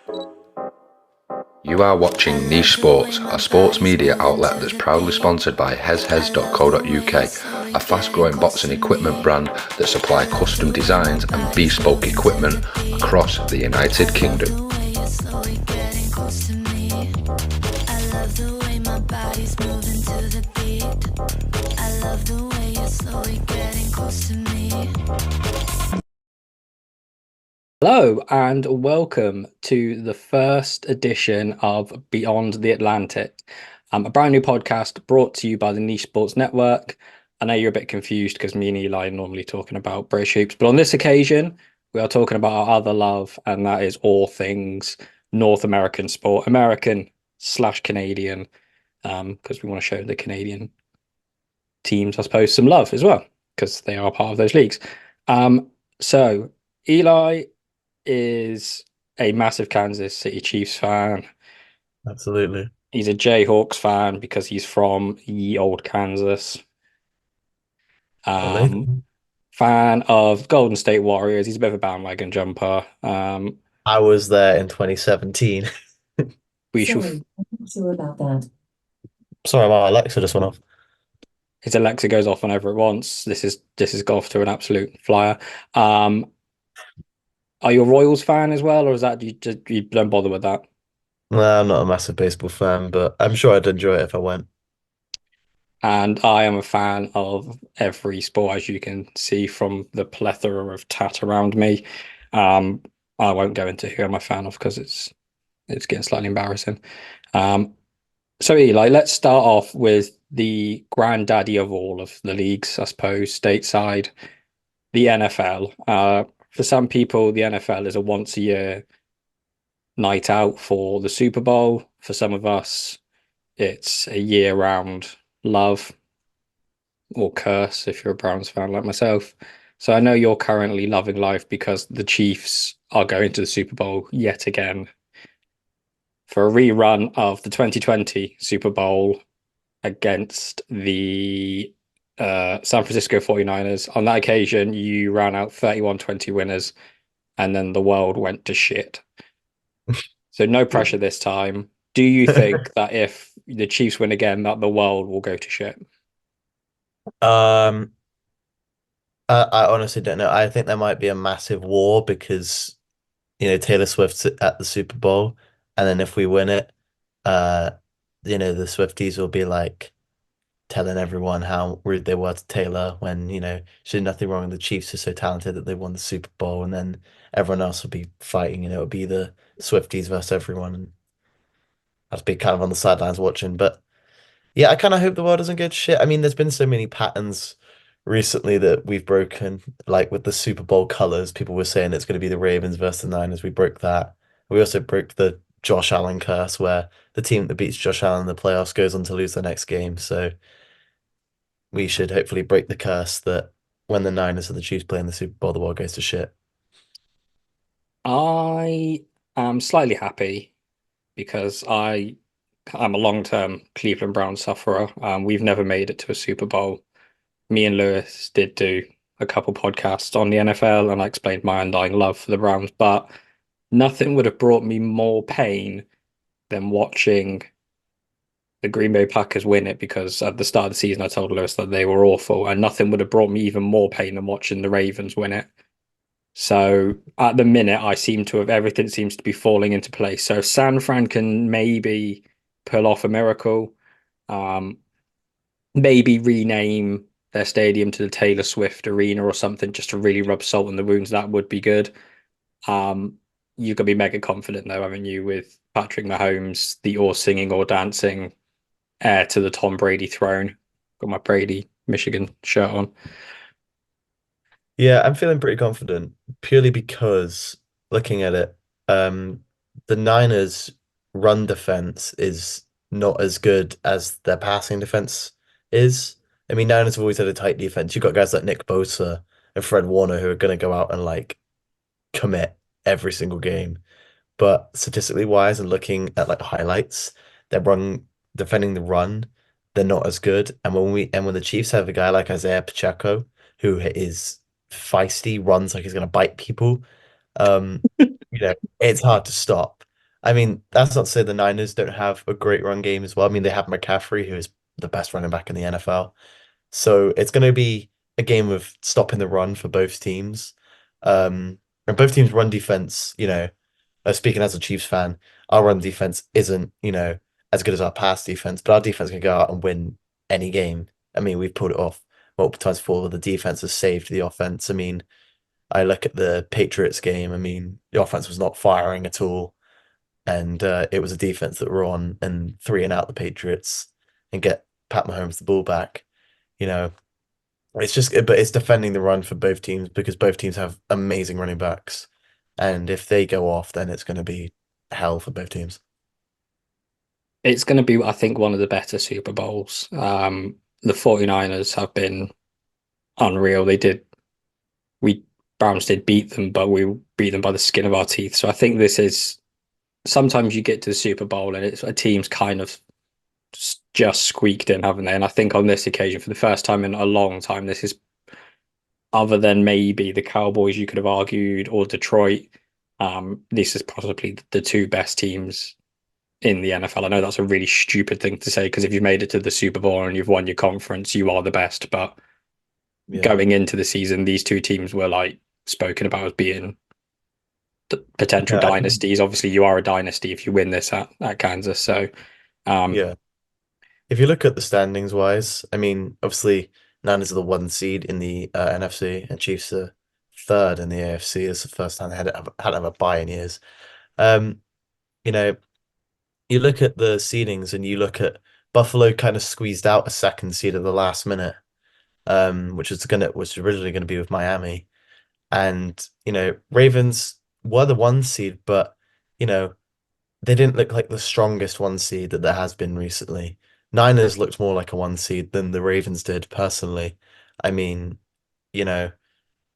You are watching Nichesportz, a sports media outlet that's proudly sponsored by hezhez.co.uk, a fast-growing boxing equipment brand that supply custom designs and bespoke equipment across the United Kingdom. Hello and welcome to the first edition of Beyond the Atlantic, a brand new podcast brought to you by the Nichesportz Network. I know you're a bit confused because me and Eli are normally talking about British hoops, but on this occasion, we are talking about our other love, and that is all things North American sport, American/Canadian, because we want to show the Canadian teams, I suppose, some love as well, because they are part of those leagues. So Eli is a massive Kansas City Chiefs fan. Absolutely. He's a Jayhawks fan because he's from ye old Kansas. Amazing. Fan of Golden State Warriors. He's a bit of a bandwagon jumper. I was there in 2017. We shall. Sorry, I'm not sure about that. Sorry, my Alexa just went off. His Alexa goes off whenever it wants. This is golf to an absolute flyer. Are you a Royals fan as well, or is that you don't bother with that? No, I'm not a massive baseball fan, but I'm sure I'd enjoy it if I went. And I am a fan of every sport, as you can see from the plethora of tat around me. Um, I won't go into who I'm a fan of because it's getting slightly embarrassing. So Eli, let's start off with the granddaddy of all of the leagues, I suppose, stateside, the NFL. For some people, the NFL is a once a year night out for the Super Bowl. For some of us, it's a year round love or curse if you're a Browns fan like myself. So I know you're currently loving life because the Chiefs are going to the Super Bowl yet again for a rerun of the 2020 Super Bowl against the San Francisco 49ers. On that occasion, you ran out 31-20 winners, and then the world went to shit. So no pressure this time. Do you think that if the Chiefs win again, that the world will go to shit? Um, I honestly don't know. I think there might be a massive war because, Taylor Swift's at the Super Bowl, and then if we win it, uh, the Swifties will be like telling everyone how rude they were to Taylor when, she did nothing wrong and the Chiefs are so talented that they won the Super Bowl, and then everyone else will be fighting, it'll be the Swifties versus everyone, and I'd be kind of on the sidelines watching. But yeah, I kind of hope the world doesn't go to shit. I mean, there's been so many patterns recently that we've broken, like with the Super Bowl colors. People were saying it's going to be the Ravens versus the Niners. We broke that. We also broke the Josh Allen curse, where the team that beats Josh Allen in the playoffs goes on to lose the next game. So we should hopefully break the curse that when the Niners and the Chiefs play in the Super Bowl, the world goes to shit. I am slightly happy because I'm a long-term Cleveland Browns sufferer. We've never made it to a Super Bowl. Me and Lewis did do a couple podcasts on the NFL, and I explained my undying love for the Browns, but nothing would have brought me more pain than watching the Green Bay Packers win it, because at the start of the season I told Lewis that they were awful, and nothing would have brought me even more pain than watching the Ravens win it. So at the minute, I seem to have everything seems to be falling into place. So San Fran can maybe pull off a miracle, um, maybe rename their stadium to the Taylor Swift Arena or something, just to really rub salt in the wounds. That would be good. You've got to be mega confident though, haven't you, with Patrick Mahomes, the or singing or dancing heir to the Tom Brady throne. Got my Brady Michigan shirt on. Yeah, I'm feeling pretty confident purely because looking at it, um, the Niners' run defense is not as good as their passing defense is. I mean, Niners have always had a tight defense. You've got guys like Nick Bosa and Fred Warner who are going to go out and like commit every single game. But statistically wise and looking at like highlights, their run defending the run, they're not as good. And when the Chiefs have a guy like Isaiah Pacheco who is feisty, runs like he's gonna bite people, um, it's hard to stop. I mean, that's not to say the Niners don't have a great run game as well. I mean, they have McCaffrey, who is the best running back in the NFL. So it's going to be a game of stopping the run for both teams. And both teams' run defense, speaking as a Chiefs fan, our run defense isn't, as good as our pass defense, but our defense can go out and win any game. I mean, we've pulled it off multiple times before. The defense has saved the offense. I mean, I look at the Patriots game. I mean, the offense was not firing at all, and it was a defense that were on and three and out the Patriots and get Pat Mahomes the ball back. You know, it's just, but it's defending the run for both teams because both teams have amazing running backs, and if they go off, then it's going to be hell for both teams. It's going to be, I think, one of the better Super Bowls. The 49ers have been unreal. We Browns did beat them, but we beat them by the skin of our teeth. So I think this is, sometimes you get to the Super Bowl and it's a team's kind of just squeaked in, haven't they? And I think on this occasion, for the first time in a long time, this is, other than maybe the Cowboys, you could have argued, or Detroit, this is possibly the two best teams in the NFL. I know that's a really stupid thing to say because if you've made it to the Super Bowl and you've won your conference, you are the best. But going into the season, these two teams were like spoken about as being the potential dynasties. Obviously, you are a dynasty if you win this at Kansas. So, yeah. If you look at the standings wise, I mean, obviously, Niners are the one seed in the NFC and Chiefs are third in the AFC. It's the first time they had to have a bye in years. Um, you know, you look at the seedings and you look at Buffalo kind of squeezed out a second seed at the last minute, which was originally gonna be with Miami. And, Ravens were the one seed, but they didn't look like the strongest one seed that there has been recently. Niners looked more like a one seed than the Ravens did, personally. I mean, you know,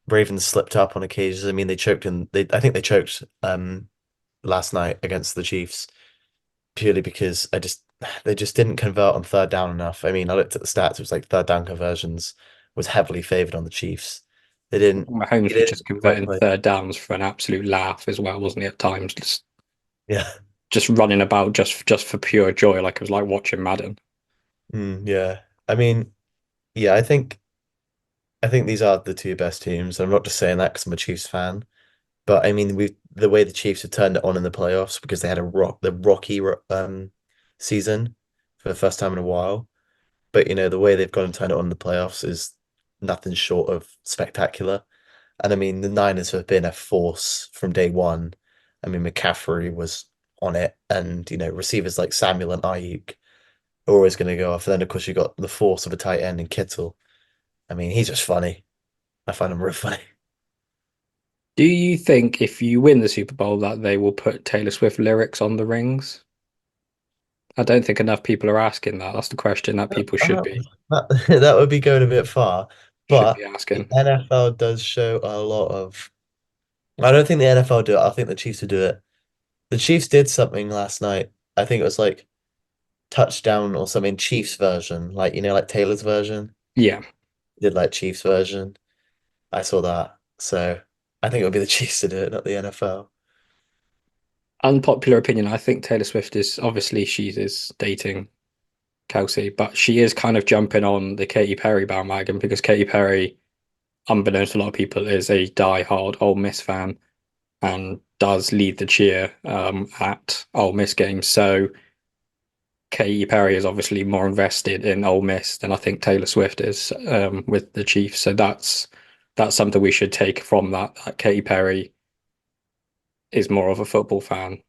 Ravens slipped up on occasions. I mean, I think they choked last night against the Chiefs purely because they just didn't convert on third down enough. I mean, I looked at the stats, it was like third down conversions was heavily favored on the Chiefs. They didn't Mahomes was just converting play. third downs for an absolute laugh as well, wasn't he? At times, Yeah. just running about just for pure joy, like it was like watching Madden. Yeah. I mean, yeah, I think these are the two best teams. I'm not just saying that because I'm a Chiefs fan, but I mean, the way the Chiefs have turned it on in the playoffs because they had the rocky season for the first time in a while. But the way they've gone and turned it on in the playoffs is nothing short of spectacular. And I mean, the Niners have been a force from day one. I mean, McCaffrey was on it, and receivers like Samuel and Ayuk are always going to go off. And then of course you got the force of a tight end in Kittle. I mean, he's just funny. I find him real funny. Do you think if you win the Super Bowl that they will put Taylor Swift lyrics on the rings? I don't think enough people are asking that. That's the question that people should be That would be going a bit far, should but be the asking. NFL does show a lot of. I don't think the NFL do it. I think the Chiefs would do it. The Chiefs did something last night. I think it was like touchdown or something. Chiefs version, like like Taylor's version. Yeah. Did like Chiefs version. I saw that, so I think it would be the Chiefs to do it, not the NFL. Unpopular opinion, I think Taylor Swift is obviously she is dating Kelsey, but she is kind of jumping on the Katy Perry bandwagon because Katy Perry, unbeknownst to a lot of people, is a die-hard Ole Miss fan and does lead the cheer at Ole Miss games. So Katy Perry is obviously more invested in Ole Miss than I think Taylor Swift is with the Chiefs. So that's something we should take from that Katy Perry is more of a football fan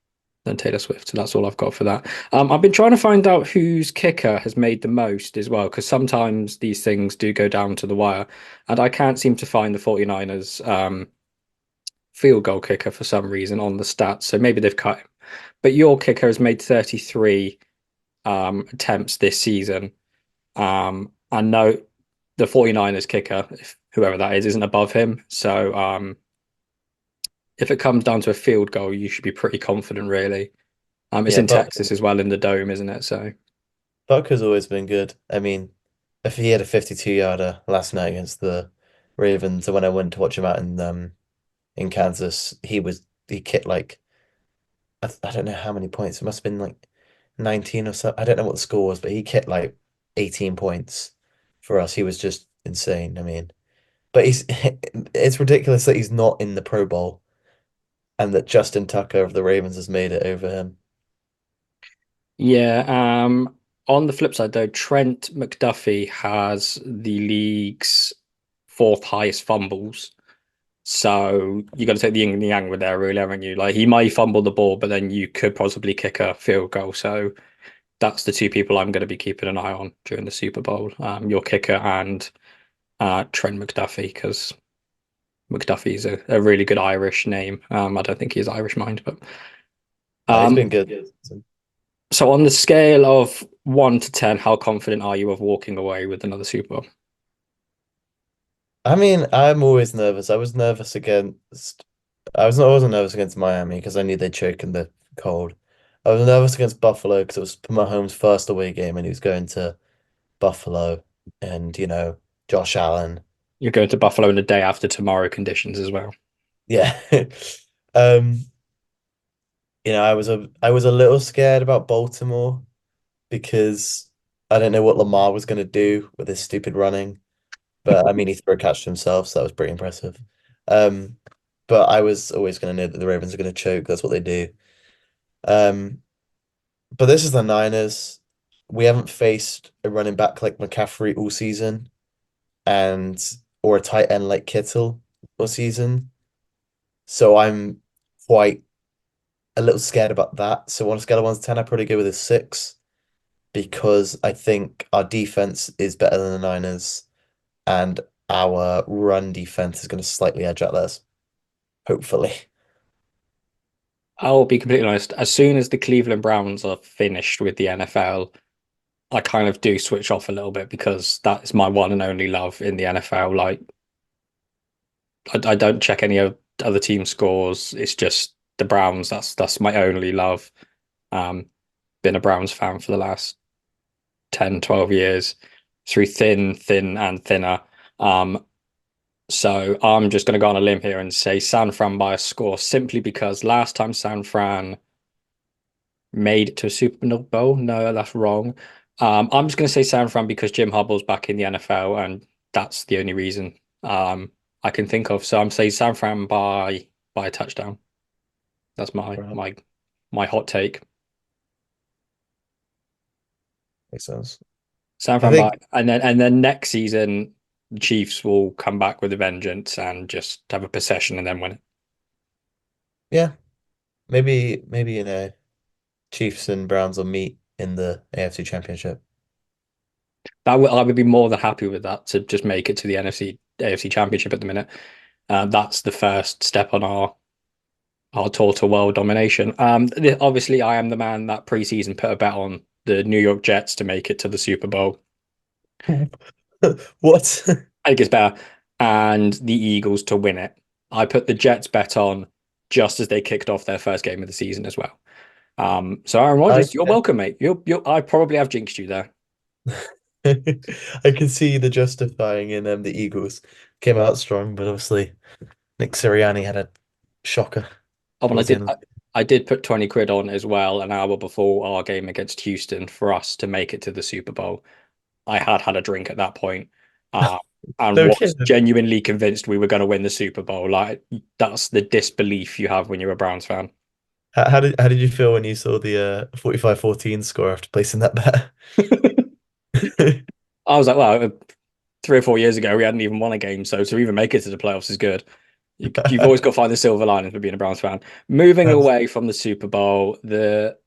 than Taylor Swift. So that's all I've got for that. I've been trying to find out whose kicker has made the most as well, because sometimes these things do go down to the wire. And I can't seem to find the 49ers field goal kicker for some reason on the stats. So maybe they've cut him. But your kicker has made 33 attempts this season. I know the 49ers kicker, if whoever that is, isn't above him. So if it comes down to a field goal, you should be pretty confident, really. It's Yeah, in Texas as well, in the dome, isn't it? So Buck has always been good. I mean, if he had a 52-yarder last night against the Ravens, and when I went to watch him out in Kansas, he kicked like I don't know how many points. It must have been like 19 or so. I don't know what the score was, but he kicked like 18 points for us. He was just insane. I mean, but he's it's ridiculous that he's not in the Pro Bowl and that Justin Tucker of the Ravens has made it over him. Yeah. On the flip side, though, Trent McDuffie has the league's fourth highest fumbles. So you got to take the yin and the yang with there, really, haven't you? Like he might fumble the ball, but then you could possibly kick a field goal. So that's the two people I'm going to be keeping an eye on during the Super Bowl. Your kicker and Trent McDuffie, because McDuffie is a really good Irish name. I don't think he is Irish mind, but No, he's um, been good. so on the scale of 1 to 10, how confident are you of walking away with another Super Bowl? I mean, I'm always nervous. I was nervous against. I wasn't nervous against Miami because I knew they'd choke in the cold. I was nervous against Buffalo because it was Mahomes' first away game and he was going to Buffalo and Josh Allen. You're going to Buffalo in the day after tomorrow conditions as well. Yeah. Um, I was a little scared about Baltimore because I don't know what Lamar was going to do with his stupid running. But I mean, he threw a catch to himself, so that was pretty impressive. Um, but I was always going to know that the Ravens are going to choke. That's what they do. Um, but this is the Niners. We haven't faced a running back like McCaffrey all season, and or a tight end like Kittle all season. So I'm quite a little scared about that. So on a scale of 1 to 10, I'd probably go with a 6 because I think our defense is better than the Niners and our run defense is going to slightly edge out theirs, hopefully. I'll be completely honest. As soon as the Cleveland Browns are finished with the NFL, I kind of do switch off a little bit because that is my one and only love in the NFL. Like, I don't check any other team scores. It's just the Browns. That's my only love. Um, been a Browns fan for the last 10, 12 years through thin and thinner. Um, so I'm just going to go on a limb here and say San Fran by a score simply because last time San Fran made it to a Super Bowl. No, that's wrong. I'm just going to say San Fran because Jim Harbaugh's back in the NFL, and that's the only reason I can think of. So I'm saying San Fran by a touchdown. That's my hot take. Makes sense. San I Fran by, think, and then next season the Chiefs will come back with a vengeance and just have a possession and then win it. yeah, maybe, Chiefs and Browns will meet in the AFC Championship. I would be more than happy with that to just make it to the NFC AFC Championship at the minute. That's the first step on our tour to world domination. Obviously, I am the man that preseason put a bet on the New York Jets to make it to the Super Bowl. What? I think it's better, and the Eagles to win it. I put the Jets bet on just as they kicked off their first game of the season as well. So Aaron I Rodgers, you're welcome, mate. I probably have jinxed you there. I can see the justifying in the Eagles came out strong, but obviously Nick Sirianni had a shocker Oh, and towards the end of I did put 20 quid on as well an hour before our game against Houston for us to make it to the Super Bowl. I had a drink at that point, uh, and the was Okay. genuinely convinced we were going to win the Super Bowl. Like that's the disbelief you have when you're a Browns fan. How did you feel when you saw the 45-14 score after placing that bet? I was like, well, 3 or 4 years ago we hadn't even won a game, so to even make it to the playoffs is good. You've always got to find the silver lining for being a Browns fan. Moving away from the Super Bowl, the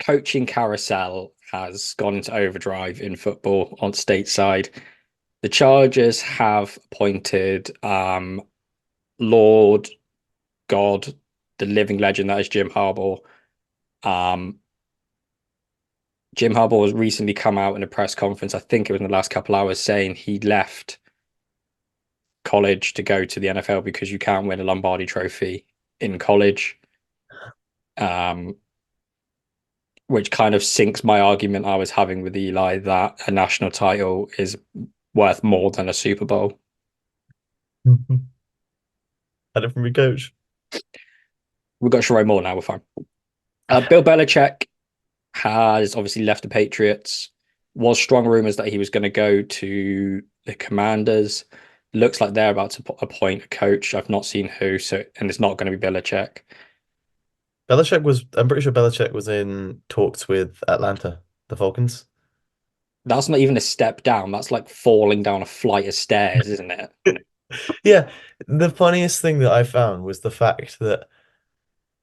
coaching carousel has gone into overdrive in football on stateside. The Chargers have appointed Lord God, the living legend that is Jim Harbaugh. Um, Jim Harbaugh has recently come out in a press conference, I think it was in the last couple hours, saying he left college to go to the NFL because you can't win a Lombardi trophy in college. Which kind of sinks my argument I was having with Eli that a national title is worth more than a Super Bowl. Had it from your coach. We've got Sherrod Moore now. We're fine. Bill Belichick has obviously left the Patriots. Was strong rumors that he was going to go to the Commanders. Looks like they're about to appoint a coach. I've not seen who, and it's not going to be Belichick. I'm pretty sure Belichick was in talks with Atlanta, the Falcons. That's not even a step down. That's like falling down a flight of stairs, isn't it? Yeah, the funniest thing that I found was the fact that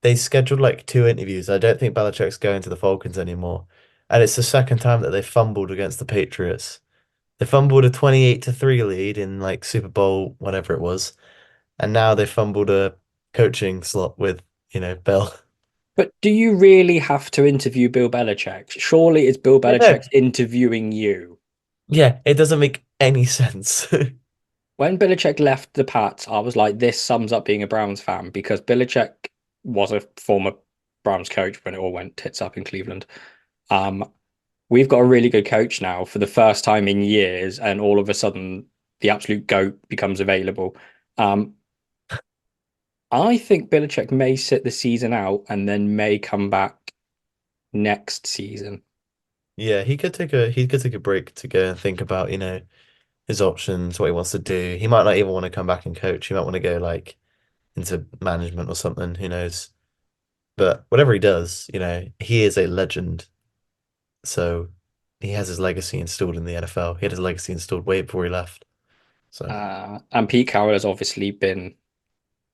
they scheduled like 2 interviews. I don't think Belichick's going to the Falcons anymore. And it's the second time that they fumbled against the Patriots. They fumbled a 28-3 lead in like Super Bowl, whatever it was. And now they fumbled a coaching slot with, Bill. But do you really have to interview Bill Belichick? Surely it's Bill Belichick interviewing you. Yeah, it doesn't make any sense. When Belichick left the Pats, I was like, this sums up being a Browns fan, because Belichick was a former Browns coach when it all went tits up in Cleveland. We've got a really good coach now for the first time in years, and all of a sudden the absolute GOAT becomes available. I think Belichick may sit the season out and then may come back next season. Yeah, he could take a break to go and think about, his options, what he wants to do. He might not even want to come back and coach. He might want to go like into management or something, who knows. But whatever he does, he is a legend. So he has his legacy installed in the NFL. He had his legacy installed way before he left. So And Pete Carroll has obviously been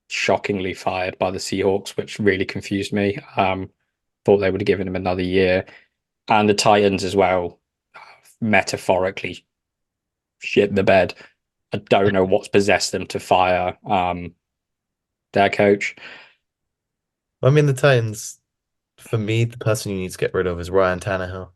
shockingly fired by the Seahawks, which really confused me. Thought they would have given him another year. And the Titans as well, metaphorically shit the bed. I don't know what's possessed them to fire their coach. I mean, the Titans, for me, the person you need to get rid of is Ryan Tannehill.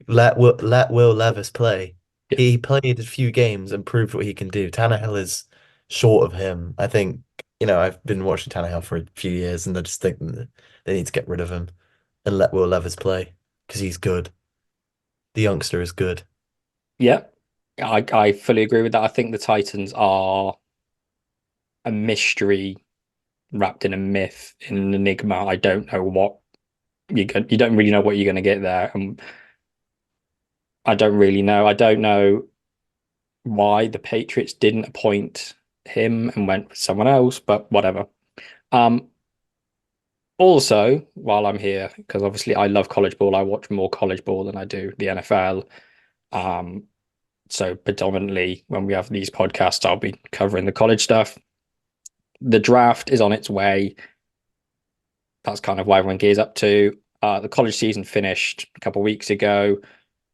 Let Will Levis play. Yeah. He played a few games and proved what he can do. Tannehill is short of him. I think, I've been watching Tannehill for a few years, and I just think that they need to get rid of him and let Will Levis play because he's good. The youngster is good. Yeah, I fully agree with that. I think the Titans are a mystery wrapped in a myth, in an enigma. I don't know what you don't really know what you're going to get there, and I don't really know. I don't know why the Patriots didn't appoint him and went with someone else, but whatever. Also, while I'm here, because obviously I love college ball, I watch more college ball than I do the NFL. So predominantly when we have these podcasts, I'll be covering the college stuff. The draft is on its way. That's kind of why everyone gears up to. The college season finished a couple of weeks ago.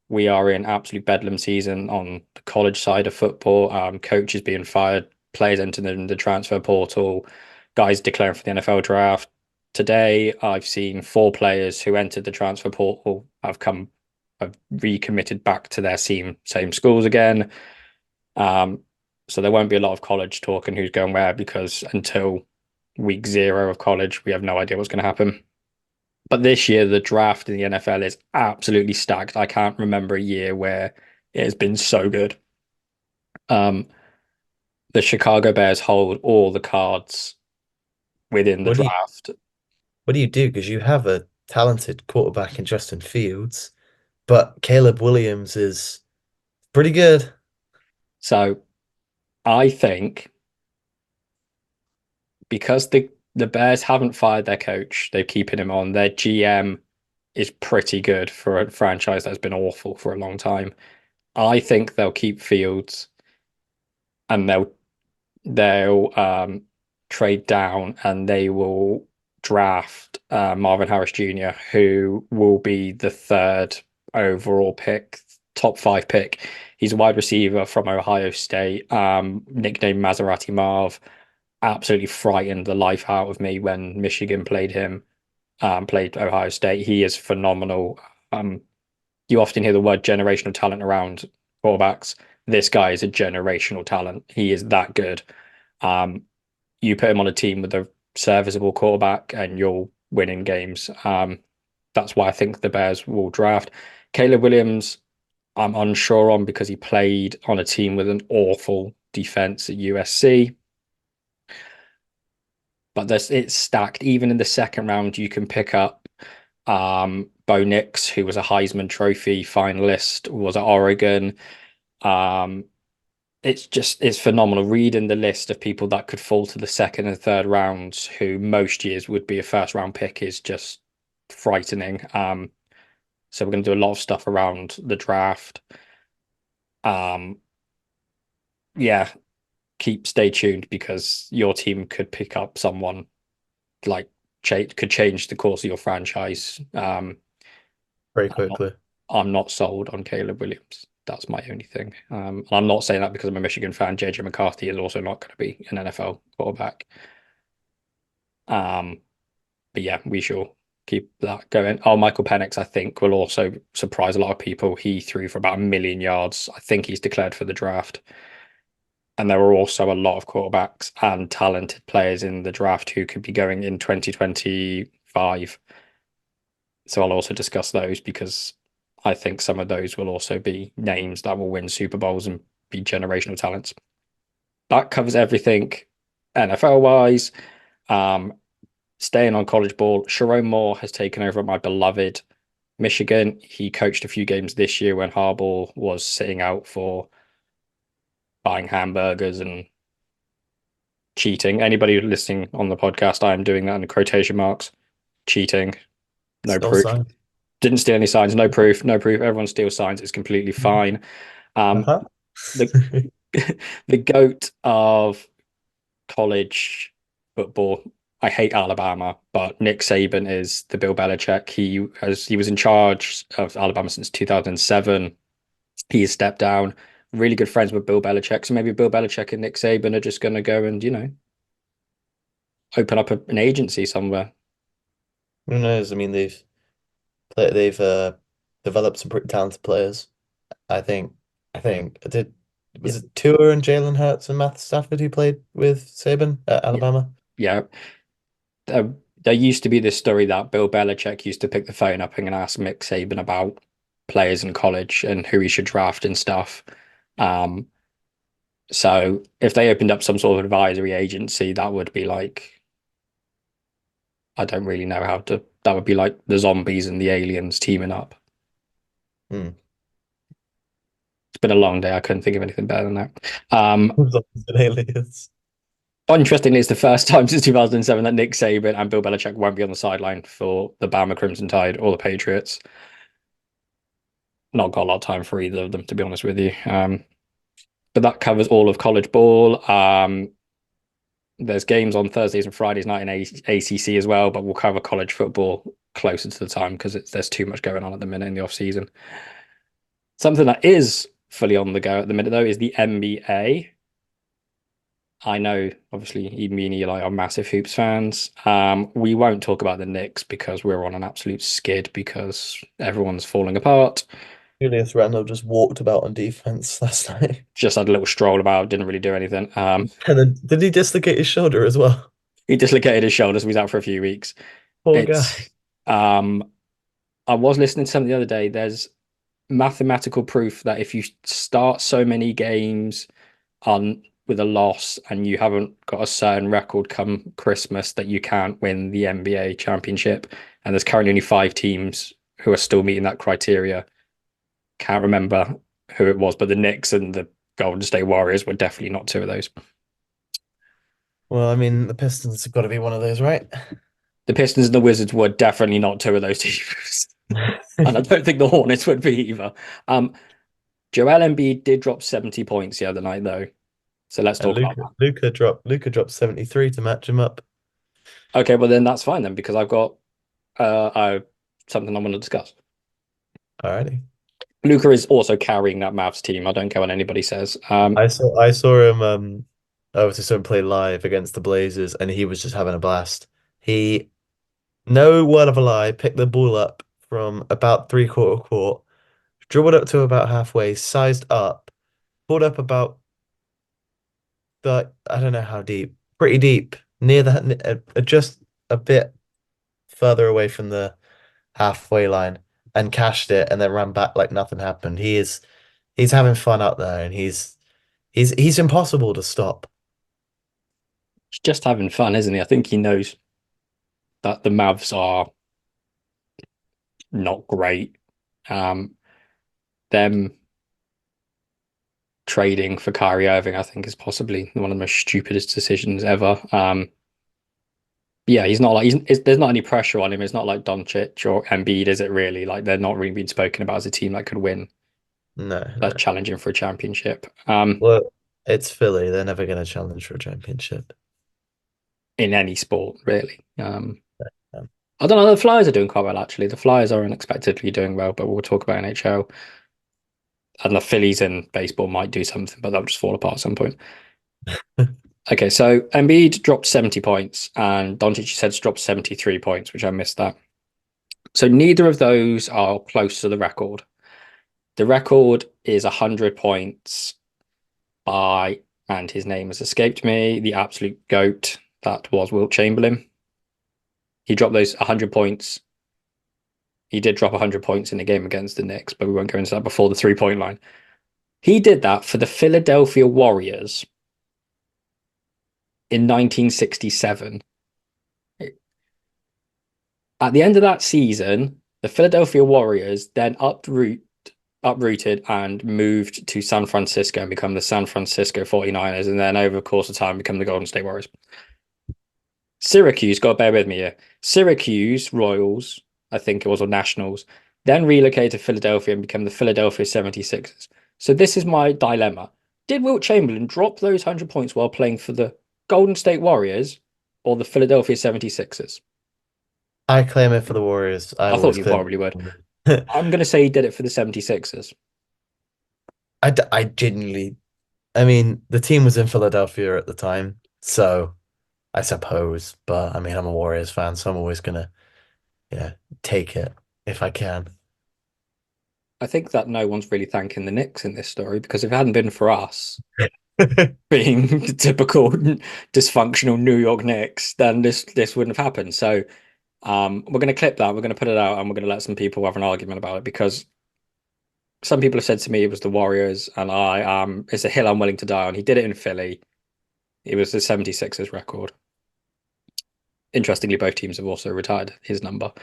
We are in absolute bedlam season on the college side of football. Coaches being fired, players entering the transfer portal, guys declaring for the NFL draft. Today, I've seen 4 players who entered the transfer portal have recommitted back to their same schools again. So there won't be a lot of college talk and who's going where, because until week 0 of college, we have no idea what's going to happen. But this year, the draft in the NFL is absolutely stacked. I can't remember a year where it has been so good. The Chicago Bears hold all the cards within the draft. What do you do? Because you have a talented quarterback in Justin Fields, but Caleb Williams is pretty good. So I think because the Bears haven't fired their coach, they're keeping him on. Their GM is pretty good for a franchise that's been awful for a long time. I think they'll keep Fields, and they'll trade down, and they will draft Marvin Harris Jr., who will be the 3rd overall pick, top 5 pick. He's a wide receiver from Ohio State, nicknamed Maserati Marv. Absolutely frightened the life out of me when Michigan played him, played Ohio State. He is phenomenal. You often hear the word generational talent around quarterbacks. This guy is a generational talent. He is that good. You put him on a team with a serviceable quarterback and you'll win in games. That's why I think the Bears will draft. Caleb Williams, I'm unsure on, because he played on a team with an awful defense at USC. but it's stacked. Even in the second round, you can pick up Bo Nix, who was a Heisman Trophy finalist, was at Oregon. It's phenomenal. Reading the list of people that could fall to the second and third rounds, who most years would be a first round pick, is just frightening. So we're going to do a lot of stuff around the draft. Yeah, stay tuned because your team could pick up someone like could change the course of your franchise. Very quickly. I'm not sold on Caleb Williams. That's my only thing. And I'm not saying that because I'm a Michigan fan. JJ McCarthy is also not going to be an NFL quarterback. But yeah, we shall keep that going. Oh, Michael Penix, I think, will also surprise a lot of people. He threw for about 1,000,000 yards. I think he's declared for the draft. And there were also a lot of quarterbacks and talented players in the draft who could be going in 2025. So I'll also discuss those because I think some of those will also be names that will win Super Bowls and be generational talents. That covers everything NFL wise. Staying on college ball, Sharon Moore has taken over at my beloved Michigan. He coached a few games this year when Harbaugh was sitting out for buying hamburgers and cheating. Anybody listening on the podcast, I am doing that in quotation marks. Cheating. No Still proof. signed. Didn't steal any signs. No proof. No proof. Everyone steals signs. It's completely fine. Uh-huh. The the goat of college football. I hate Alabama, but Nick Saban is the Bill Belichick. He was in charge of Alabama since 2007. He has stepped down. Really good friends with Bill Belichick. So maybe Bill Belichick and Nick Saban are just going to go and, open up an agency somewhere. Who knows? I mean, they've developed some pretty talented players. Was it Tua and Jalen Hurts and Matthew Stafford who played with Saban at Alabama? Yeah. There used to be this story that Bill Belichick used to pick the phone up and ask Nick Saban about players in college and who he should draft and stuff. So if they opened up some sort of advisory agency, that would be like, I don't really know that would be like the zombies and the aliens teaming up. Hmm. It's been a long day. I couldn't think of anything better than that. Aliens. Interestingly, it's the first time since 2007 that Nick Saban and Bill Belichick won't be on the sideline for the Bama Crimson Tide or the Patriots. Not got a lot of time for either of them, to be honest with you. But that covers all of college ball. There's games on Thursdays and Fridays night in ACC as well, but we'll cover college football closer to the time because there's too much going on at the minute in the off season. Something that is fully on the go at the minute, though, is the NBA. I know, obviously, me and Eli are massive hoops fans. We won't talk about the Knicks because we're on an absolute skid because everyone's falling apart. Julius Randle just walked about on defense last night. Just had a little stroll about, didn't really do anything. And then did he dislocate his shoulder as well? He dislocated his shoulder, so he's out for a few weeks. Poor guy. I was listening to something the other day. There's mathematical proof that if you start so many games on with a loss and you haven't got a certain record come Christmas, that you can't win the NBA championship. And there's currently only 5 teams who are still meeting that criteria. Can't remember who it was, but the Knicks and the Golden State Warriors were definitely not 2 of those. Well, I mean, the Pistons have got to be one of those, right? The Pistons and the Wizards were definitely not 2 of those teams. And I don't think the Hornets would be either. Joel Embiid did drop 70 points the other night, though. So let's talk about that. Luka dropped 73 to match him up. Okay, well then that's fine then, because I've got something I want to discuss. Alrighty. Luka is also carrying that Mavs team. I don't care what anybody says. I saw him I was saw him play live against the Blazers and he was just having a blast. He, no word of a lie, picked the ball up from about 3/4 court, dribbled up to about halfway, sized up, pulled up about I don't know how deep, pretty deep, near just a bit further away from the halfway line, and cashed it, and then ran back like nothing happened. He's having fun out there, and he's impossible to stop. He's just having fun, isn't he? I think he knows that the Mavs are not great. Them trading for Kyrie Irving, I think, is possibly one of the most stupidest decisions ever. Yeah, he's not like there's not any pressure on him. It's not like Doncic or Embiid, is it really? Like they're not really being spoken about as a team that could win, No. that's challenging for a championship. Well, it's Philly. They're never going to challenge for a championship. In any sport, really. Um, I don't know. The Flyers are doing quite well, actually. The Flyers are unexpectedly doing well, but we'll talk about NHL. And the Phillies in baseball might do something, but they'll just fall apart at some point. Okay, so Embiid dropped 70 points, and Doncic said dropped 73 points, which I missed that. So neither of those are close to the record. The record is 100 points by, and his name has escaped me, the absolute GOAT. That was Wilt Chamberlain. He dropped those 100 points. He did drop 100 points in the game against the Knicks, but we won't go into that before the 3-point line. He did that for the Philadelphia Warriors in 1967. At the end of that season, the Philadelphia Warriors then uprooted and moved to San Francisco and become the San Francisco 49ers, and then over the course of time become the Golden State Warriors. Syracuse, got to bear with me here. Syracuse Royals, I think it was, or Nationals, then relocated to Philadelphia and became the Philadelphia 76ers. So this is my dilemma. Did Wilt Chamberlain drop those 100 points while playing for the Golden State Warriors or the Philadelphia 76ers? I claim it for the Warriors. I thought you probably would. I'm going to say he did it for the 76ers. I genuinely, I mean, the team was in Philadelphia at the time, so I suppose. But I mean, I'm a Warriors fan, so I'm always gonna, take it if I can. I think that no one's really thanking the Knicks in this story, because if it hadn't been for us being typical dysfunctional New York Knicks, then this wouldn't have happened. So we're going to clip that, we're going to put it out, and we're going to let some people have an argument about it, because some people have said to me it was the Warriors, and it's a hill I'm willing to die on. He did it in Philly. It was the 76ers record. Interestingly, both teams have also retired his number.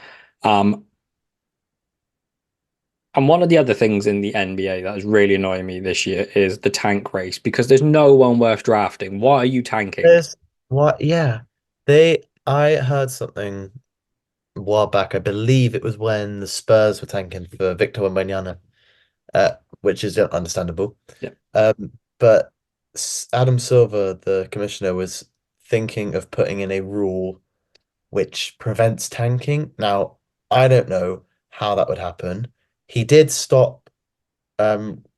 And one of the other things in the NBA that is really annoying me this year is the tank race, because there's no one worth drafting. Why are you tanking? There's what? Yeah, I heard something a while back. I believe it was when the Spurs were tanking for Victor Wembanyama, which is understandable. Yeah. But Adam Silver, the commissioner, was thinking of putting in a rule which prevents tanking. Now, I don't know how that would happen. He did stop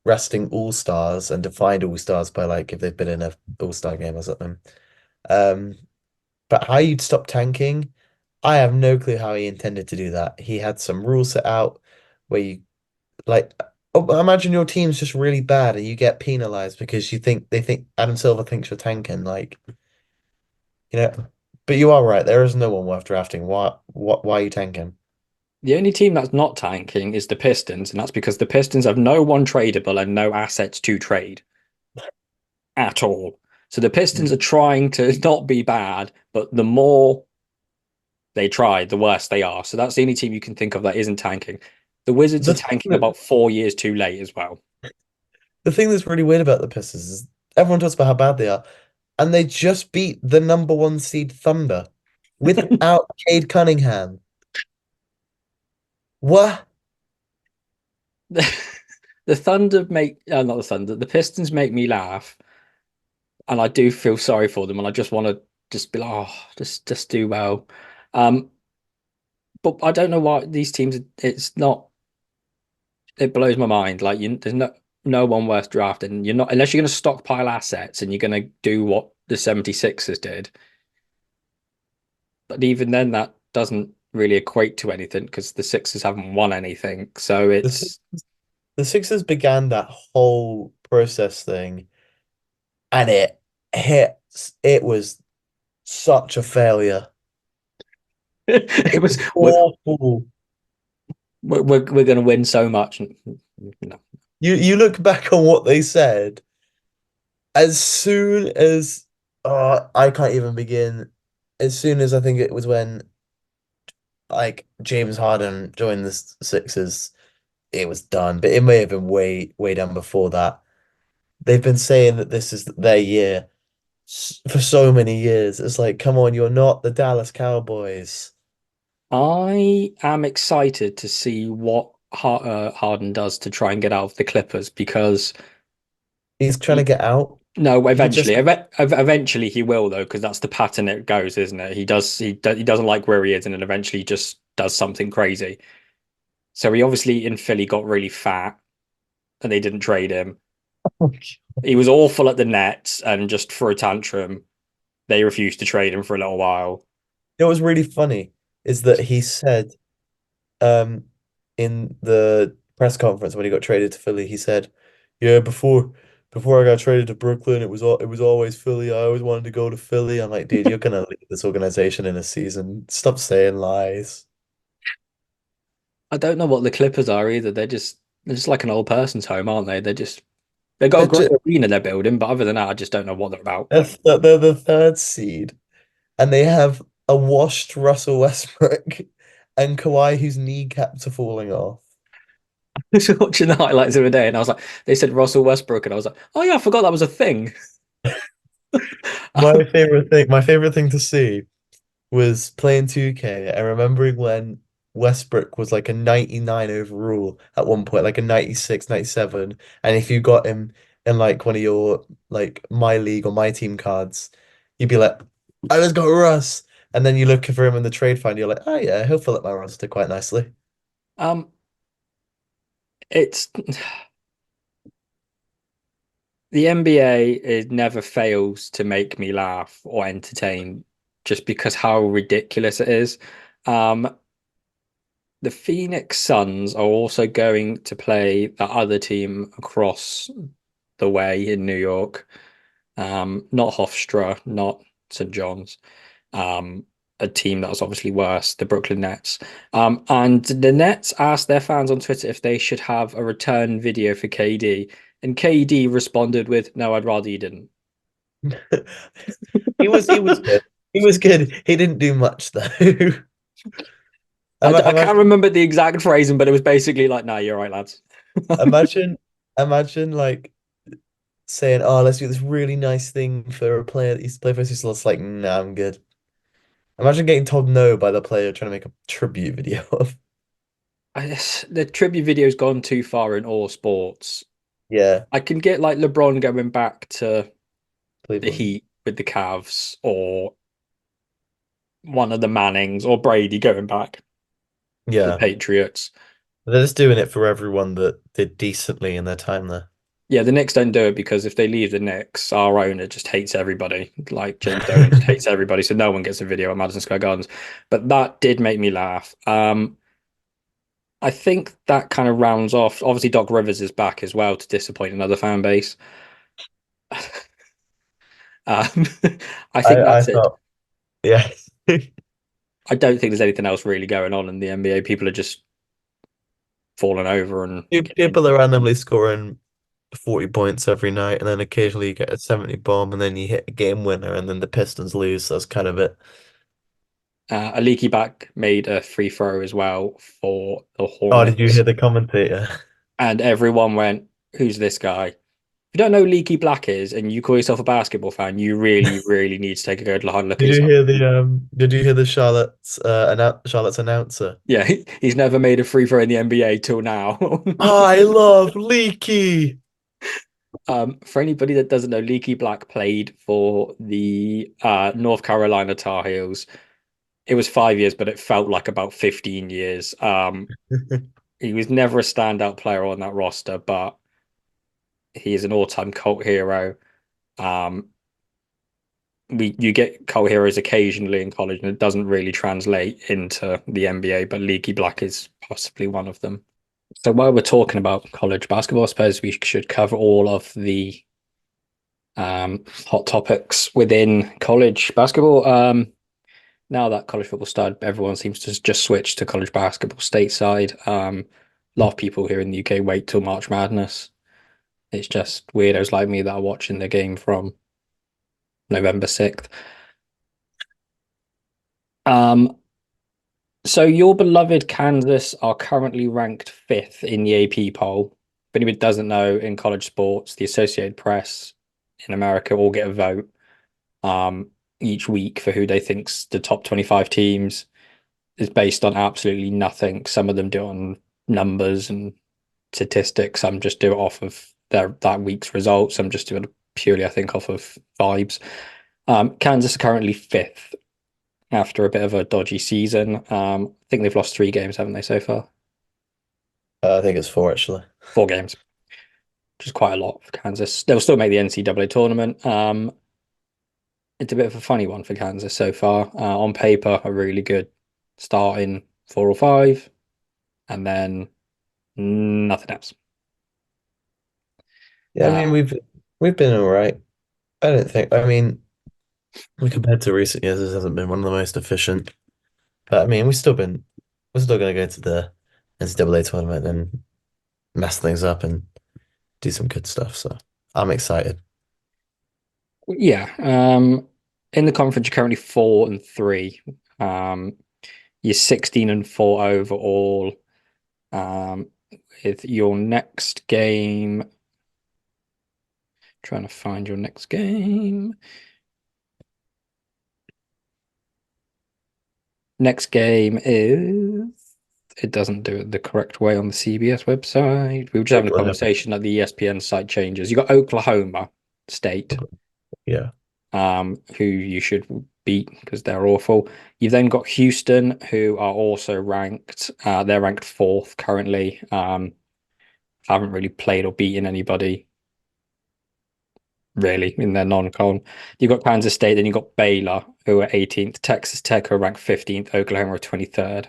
resting all-stars and defined all-stars by, like, if they've been in a all-star game or something. But how you'd stop tanking, I have no clue how he intended to do that. He had some rules set out where you, like, imagine your team's just really bad and you get penalized because they think Adam Silver thinks you're tanking, like, but you are right, there is no one worth drafting. Why are you tanking? The only team that's not tanking is the Pistons, and that's because the Pistons have no one tradable and no assets to trade at all. So the Pistons are trying to not be bad, but the more they try, the worse they are. So that's the only team you can think of that isn't tanking. The Wizards are tanking about 4 years too late as well. The thing that's really weird about the Pistons is everyone talks about how bad they are, and they just beat the number 1 seed Thunder without Cade Cunningham. What? The Thunder not the Thunder, the Pistons make me laugh, and I do feel sorry for them, and I just want to just be like, oh, just do well. But I don't know why these teams. It's not. It blows my mind. Like there's no one worth drafting. You're not, unless you're going to stockpile assets and you're going to do what the 76ers did. But even then, that doesn't really equate to anything because the Sixers haven't won anything. So it's the Sixers began that whole process thing, and it was such a failure. it was awful. We're going to win so much. No. You look back on what they said. As soon as I can't even begin. As soon as I think it was when like James Harden joined the Sixers, it was done. But it may have been way done before that. They've been saying that this is their year for so many years. It's like, come on, you're not the Dallas Cowboys. I am excited to see what Harden does to try and get out of the Clippers because He's trying to he, get out. no, He just eventually he will though because that's the pattern it goes, isn't it? He doesn't like where he is and then eventually he just does something crazy. So he obviously in Philly got really fat and they didn't trade him. He was awful at the Nets and just for a tantrum, they refused to trade him for a little while. It was really funny is that he said um in the press conference when he got traded to Philly, he said, "Yeah, before I got traded to Brooklyn, it was always Philly. I always wanted to go to Philly." I'm like, dude, you're gonna leave this organization in a season. Stop saying lies. I don't know what the Clippers are either. They're just like an old person's home, aren't they? They've got a They're great just, arena they're building, but other than that, I just don't know what they're about. they're the third seed, and they have a washed Russell Westbrook and Kawhi whose kneecaps are falling off. I was watching the highlights the other day, and I was like, they said Russell Westbrook, and I was like, oh yeah, I forgot that was a thing. My favorite thing to see was playing 2K and remembering when Westbrook was like a 99 overall at one point, like a 96, 97. And if you got him in like one of your like my league or my team cards, you'd be like, I just got Russ. And then you look for him in the trade find, you're like, oh yeah, he'll fill up my roster quite nicely. Um, it's the NBA it never fails to make me laugh or entertain just because how ridiculous it is. Um, the Phoenix Suns are also going to play the other team across the way in New York. Not Hofstra, not St. John's. Um, a team that was obviously worse, the Brooklyn Nets. And the Nets asked their fans on Twitter if they should have a return video for KD. And KD responded with, "No, I'd rather you didn't." He was good. He was good. He didn't do much though. I can't Imagine remember the exact phrasing, but it was basically like, "No, you're right, lads." imagine imagine like saying, "Oh, let's do this really nice thing for a player that used to play for us." It's like, "Nah, I'm good." Imagine getting told no by the player trying to make a tribute video of. The tribute video's gone too far in all sports. Yeah, I can get like LeBron going back to the Cleveland. Heat with the Cavs or one of the Mannings or Brady going back to the Yeah, Patriots. they're just doing it for everyone that did decently in their time there. Yeah, the Knicks don't do it because if they leave the Knicks, our owner just hates everybody. Like James Dolan just hates everybody, so no one gets a video at Madison Square Gardens. But that did make me laugh. I think that kind of rounds off. Obviously, Doc Rivers is back as well to disappoint another fan base. Um, I think I that's it. thought, yeah. I don't think there's anything else really going on in the NBA. People are just falling over and getting. People are randomly scoring 40 points every night, and then occasionally you get a 70 bomb, and then you hit a game winner, and then the Pistons lose. That's kind of it. A leaky back made a free throw as well for the Oh, did you Hornets, hear the commentator? and everyone went, "Who's this guy?" If you don't know who Leaky Black is, and you call yourself a basketball fan, you really, really need to take a good hard look at Did you yourself. hear the Did you hear the Charlotte's announcer? Yeah, he's never made a free throw in the NBA till now. I love Leaky. For anybody that doesn't know, Leaky Black played for the North Carolina Tar Heels. It was 5 years, but it felt like about 15 years. He was never a standout player on that roster, but he is an all-time cult hero. Um, you get cult heroes occasionally in college, and it doesn't really translate into the NBA, but Leaky Black is possibly one of them. So while we're talking about college basketball, I suppose we should cover all of the hot topics within college basketball. Now that college football started, everyone seems to just switch to college basketball stateside. A lot of people here in the UK wait till March Madness. It's just weirdos like me that are watching the game from November 6th. So your beloved Kansas are currently ranked 5th in the AP poll. If anybody doesn't know, in college sports, the Associated Press in America all get a vote each week for who they think's the top 25 teams. Is based on absolutely nothing. Some of them do it on numbers and statistics. Some just do it off of that week's results. Some just do it purely, I think, off of vibes. Kansas are currently 5th after a bit of a dodgy season. I think they've lost 3 games, haven't they, so far? I think it's 4 actually. 4 games, which is quite a lot for Kansas. They'll still make the NCAA tournament. It's a bit of a funny one for Kansas so far. On paper, a really good starting 4 or 5, and then nothing else. Yeah, I mean we've been all right. I mean, compared to recent years, this hasn't been one of the most efficient. But I mean, we're still gonna go to the NCAA tournament and mess things up and do some good stuff. So I'm excited. Yeah. In the conference, you're currently 4-3. You're 16-4 overall. With your next game, trying to find your next game. Next game is, it doesn't do it the correct way on the CBS website. We were just having a conversation that the ESPN site changes. You got Oklahoma State, Yeah. who you should beat because they're awful. You've then got Houston, who are also ranked. They're ranked 4th currently. Haven't really played or beaten anybody really in their non-con. You've got Kansas State, then you've got Baylor, who are 18th. Texas Tech, who are ranked 15th. Oklahoma are 23rd.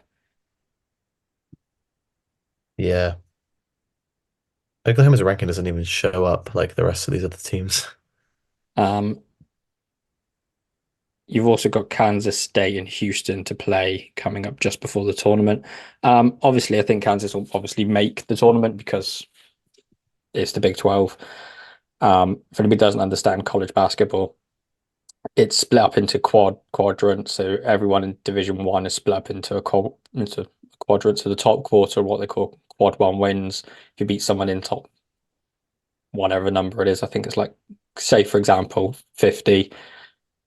Yeah. Oklahoma's ranking doesn't even show up like the rest of these other teams. You've also got Kansas State and Houston to play coming up just before the tournament. Obviously, I think Kansas will obviously make the tournament because it's the Big 12. If anybody doesn't understand college basketball, it's split up into quadrants. So everyone in Division 1 is split up into quadrants. So the top quarter, what they call quad 1 wins. If you beat someone in top whatever number it is, I think it's like, say for example, 50.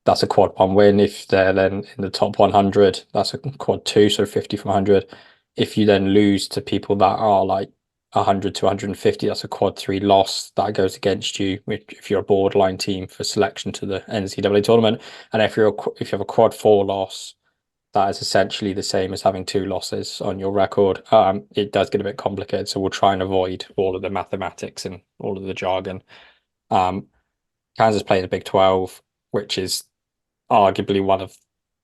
That's a quad 1 win. If they're then in the top 100, that's a quad 2, so 50 from 100. If you then lose to people that are like 100 to 150, that's a quad 3 loss. That goes against you if you're a borderline team for selection to the NCAA tournament. And if you have a quad 4 loss, that is essentially the same as having 2 losses on your record. It does get a bit complicated, so we'll try and avoid all of the mathematics and all of the jargon. Kansas playing the Big 12, which is arguably one of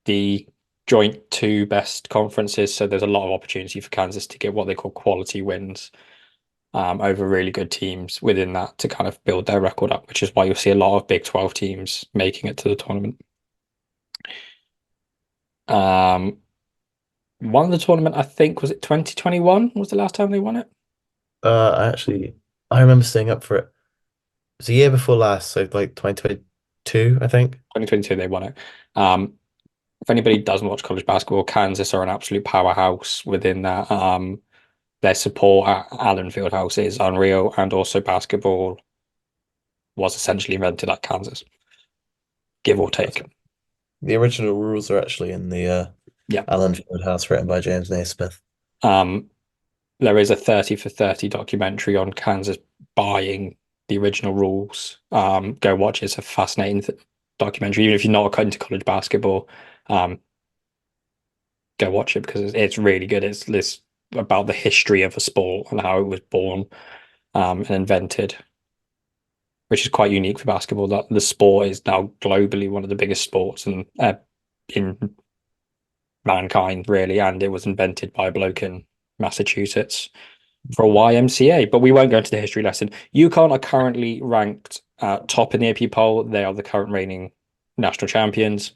the joint 2 best conferences. So there's a lot of opportunity for Kansas to get what they call quality wins over really good teams within that to kind of build their record up, which is why you'll see a lot of Big 12 teams making it to the tournament. Won the tournament, I think, was it 2021 was the last time they won it? I remember staying up for it. It was a year before last, so like 2022, I think. 2022 they won it. If anybody doesn't watch college basketball, Kansas are an absolute powerhouse within that. Their support at Allen Fieldhouse is unreal, and also basketball was essentially invented at Kansas, give or take. The original rules are actually in the Allen Fieldhouse, written by James Naismith. There is a 30 for 30 documentary on Kansas buying the original rules. Go watch it. It's a fascinating documentary. Even if you're not into college basketball, go watch it because it's really good. It's about the history of a sport and how it was born and invented, which is quite unique for basketball. That the sport is now globally one of the biggest sports in mankind, really, and it was invented by a bloke in Massachusetts for a YMCA. But we won't go into the history lesson. UConn are currently ranked top in the AP poll. They are the current reigning national champions.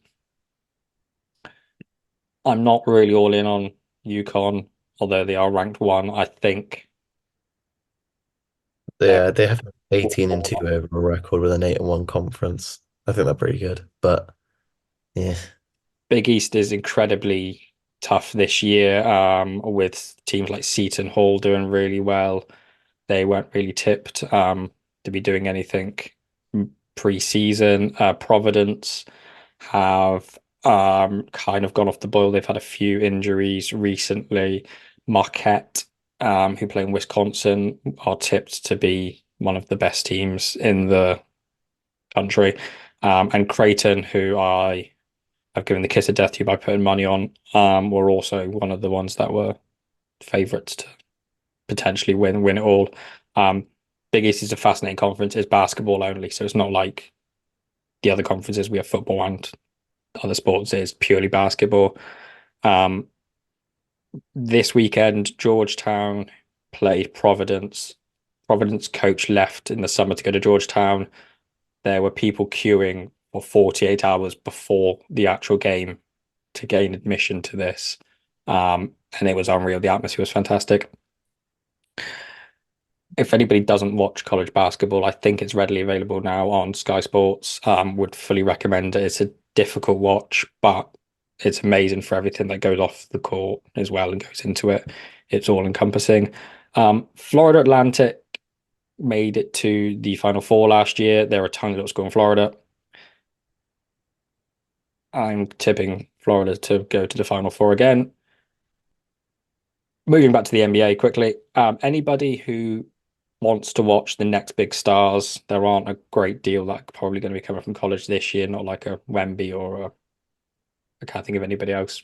I'm not really all in on UConn, although they are ranked 1. I think they have 18-2 overall record with an 8-1 conference. I think they're pretty good, but yeah. Big East is incredibly tough this year, with teams like Seton Hall doing really well. They weren't really tipped to be doing anything pre-season. Providence have kind of gone off the boil. They've had a few injuries recently. Marquette, who play in Wisconsin, are tipped to be one of the best teams in the country. And Creighton, who I've given the kiss of death to by putting money on, were also one of the ones that were favourites to potentially win it all. Big East is a fascinating conference. It's basketball only, so it's not like the other conferences. We have football and other sports. It's purely basketball. This weekend, Georgetown played Providence. Providence coach left in the summer to go to Georgetown. There were people queuing for 48 hours before the actual game to gain admission to this. And it was unreal. The atmosphere was fantastic. If anybody doesn't watch college basketball, I think it's readily available now on Sky Sports. Would fully recommend it. It's a difficult watch, but it's amazing for everything that goes off the court as well and goes into it. It's all encompassing. Florida Atlantic made it to the Final Four last year. They're a tiny little school in Florida. I'm tipping Florida to go to the Final Four again. Moving back to the NBA quickly. Anybody who wants to watch the next big stars, there aren't a great deal that are probably going to be coming from college this year, not like a Wemby or I can't think of anybody else.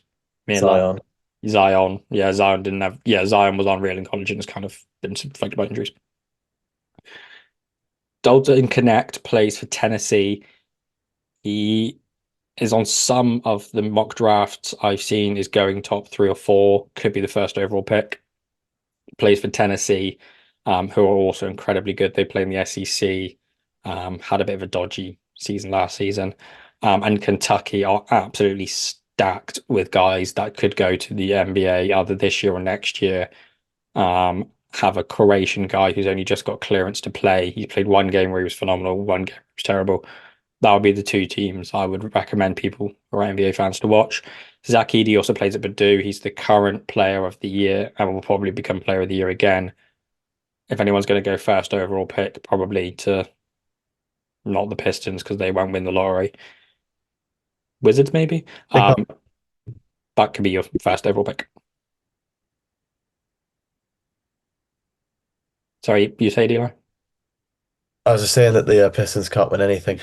Zion. Zion. Yeah, Zion didn't have. Yeah, Zion was unreal in college and has kind of been affected by injuries. Dalton Connect plays for Tennessee. He is on some of the mock drafts I've seen is going top 3 or 4, could be the first overall pick. Plays for Tennessee, who are also incredibly good. They play in the SEC, had a bit of a dodgy season last season. And Kentucky are absolutely stacked with guys that could go to the NBA either this year or next year. Have a Croatian guy who's only just got clearance to play. He played one game where he was phenomenal, one game was terrible. That would be the two teams I would recommend people who are NBA fans to watch. Zach Edey also plays at Purdue. He's the current player of the year and will probably become player of the year again. If anyone's going to go first overall pick, probably to not the Pistons because they won't win the lottery. Wizards, maybe. That could be your first overall pick. Sorry, you say, Eli? I was just saying that the Pistons can't win anything,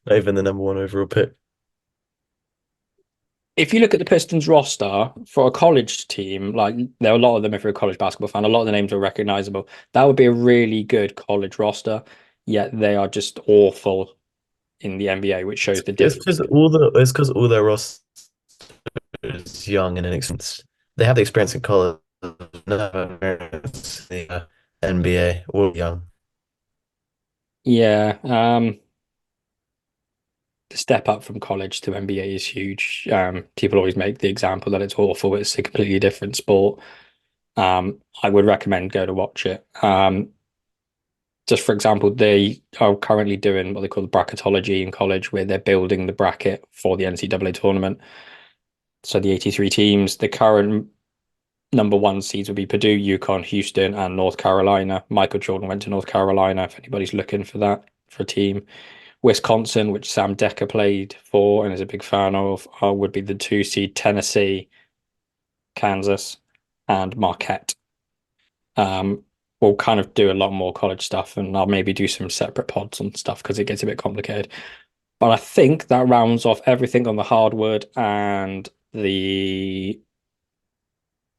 not even the number 1 overall pick. If you look at the Pistons roster for a college team, like there are a lot of them, if you're a college basketball fan, a lot of the names are recognizable. That would be a really good college roster, yet they are just awful in the NBA, which shows the difference. It's because all their roster is young and inexperienced. They have the experience in college, no experience in the NBA, all young. Yeah, the step up from college to NBA is huge. People always make the example that it's awful. It's a completely different sport. I would recommend go to watch it. Just for example, they are currently doing what they call the bracketology in college, where they're building the bracket for the NCAA tournament. So the 83 teams, the current number 1 seeds would be Purdue, UConn, Houston, and North Carolina. Michael Jordan went to North Carolina, if anybody's looking for that for a team. Wisconsin, which Sam Decker played for and is a big fan of, would be the 2 seed. Tennessee, Kansas, and Marquette. We'll kind of do a lot more college stuff, and I'll maybe do some separate pods and stuff because it gets a bit complicated. But I think that rounds off everything on the hardwood and the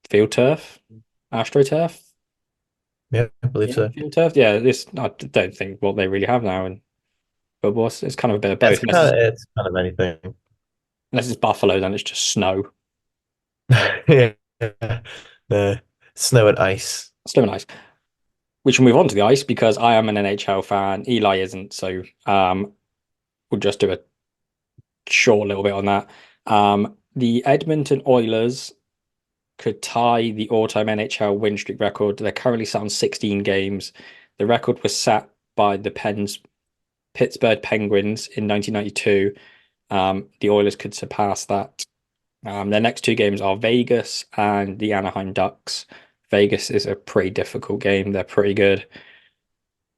field turf, AstroTurf. Yeah, I believe so. Field turf. Yeah, I don't think what they really have now in football. It's kind of a bit of both. It's kind of anything. Unless it's Buffalo, then it's just snow. Yeah. Snow and ice. Snow and ice. We should move on to the ice because I am an NHL fan. Eli isn't, so we'll just do a short little bit on that. The Edmonton Oilers could tie the all-time NHL win streak record. They're currently sat on 16 games. The record was set by the Pittsburgh Penguins in 1992. The Oilers could surpass that. Their next two games are Vegas and the Anaheim Ducks. Vegas is a pretty difficult game. They're pretty good.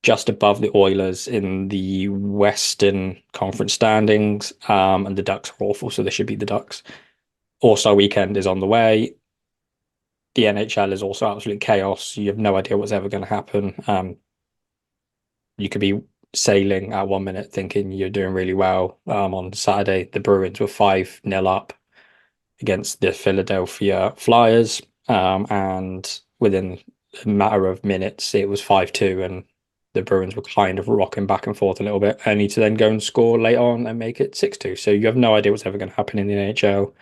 Just above the Oilers in the Western Conference standings. And the Ducks are awful, so they should beat the Ducks. All-Star weekend is on the way. The NHL is also absolute chaos. You have no idea what's ever going to happen. You could be sailing at 1 minute thinking you're doing really well. On Saturday, the Bruins were 5-0 up against the Philadelphia Flyers. And within a matter of minutes, it was 5-2, and the Bruins were kind of rocking back and forth a little bit, only to then go and score late on and make it 6-2. So you have no idea what's ever going to happen in the NHL.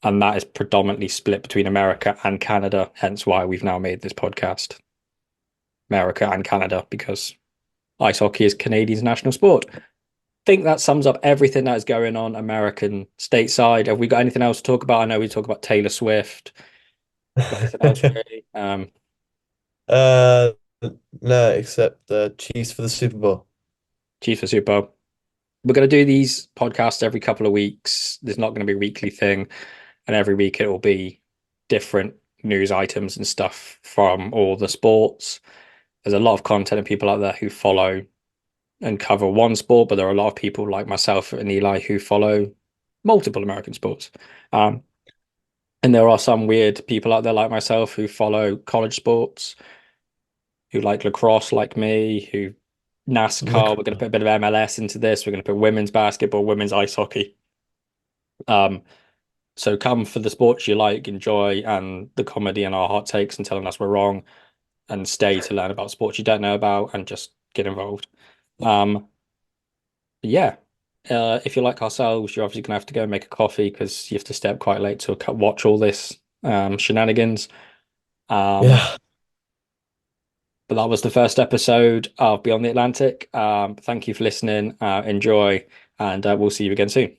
And that is predominantly split between America and Canada, hence why we've now made this podcast. America and Canada, because ice hockey is Canadians' national sport. I think that sums up everything that is going on American stateside. Have we got anything else to talk about? I know we talk about Taylor Swift. Anything else really? No, except the Chiefs for the Super Bowl. Chiefs for Super Bowl. We're going to do these podcasts every couple of weeks. There's not going to be a weekly thing. And every week it will be different news items and stuff from all the sports. There's a lot of content and people out there who follow and cover one sport, but there are a lot of people like myself and Eli who follow multiple American sports. And there are some weird people out there like myself who follow college sports, who like lacrosse like me, who NASCAR. We're going to put a bit of MLS into this. We're going to put women's basketball, women's ice hockey. So come for the sports you like, enjoy, and the comedy and our hot takes and telling us we're wrong, and stay to learn about sports you don't know about and just get involved. Yeah. If you like ourselves, you're obviously going to have to go and make a coffee because you have to stay up quite late to watch all this shenanigans. Yeah. But that was the first episode of Beyond the Atlantic. Thank you for listening. Enjoy, and we'll see you again soon.